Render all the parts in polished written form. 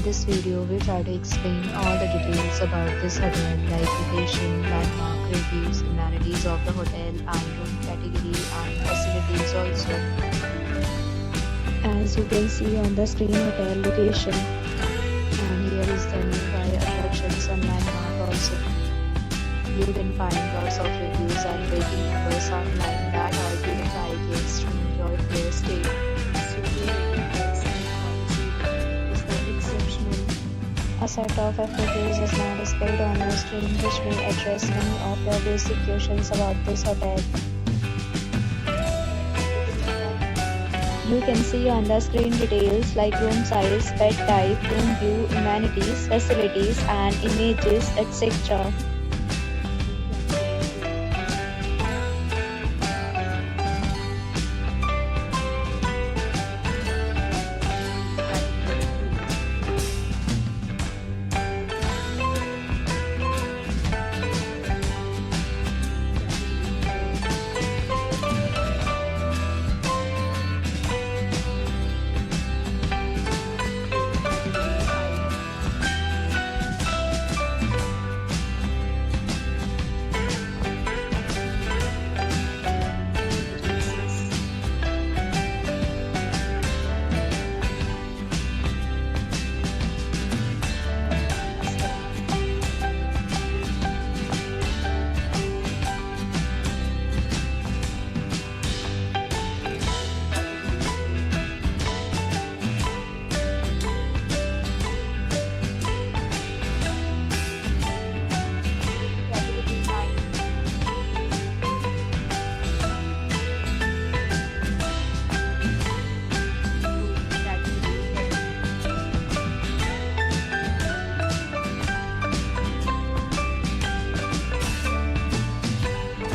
this video, we try to explain all the details about this hotel like location, landmark, reviews, amenities of the hotel and room category and facilities also. As you can see on the screen, hotel location, and here is the nearby attractions and landmark also. You can find lots of reviews and rating numbers online that are given by guests to enjoy their stay. A set of FAQs is now displayed on your screen which may address many of your basic questions about this hotel. You can see on the screen details like room size, bed type, room view, amenities, facilities and images, etc.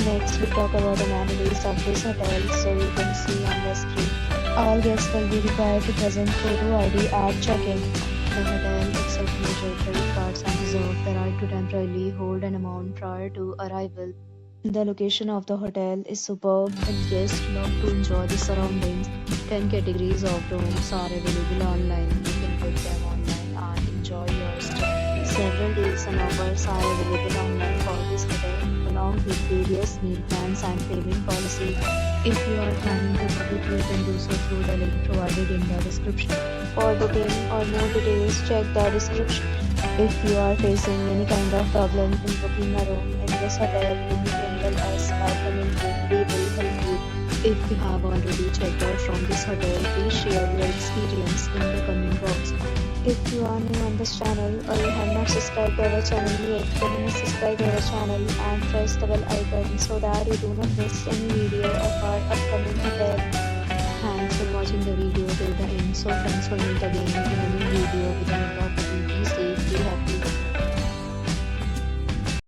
Next, we talk about the amenities of this hotel. So you can see on the screen, all guests will be required to present photo ID at check-in. The hotel accepts major credit cards and reserves the right to temporarily hold an amount prior to arrival. The location of the hotel is superb and guests love to enjoy the surroundings. 10 categories of rooms are available online. You can book them online and enjoy your stay. Several deals and offers are available online for this hotel, along with various meal plans and payment policy. If you are planning to book it, you can do so through the link provided in the description. For booking or more details, check the description. If you are facing any kind of problem in booking a room in this hotel, you can tell us by commenting. We will help you. If you have already checked out from this hotel, please share your experience in the comment box. If you are new on this channel or you have not subscribed to our channel yet, then subscribe to our channel and press the bell icon so that you do not miss any video of our upcoming hotel. Thanks for watching the video till the end. So friends, will meet again in a new video with another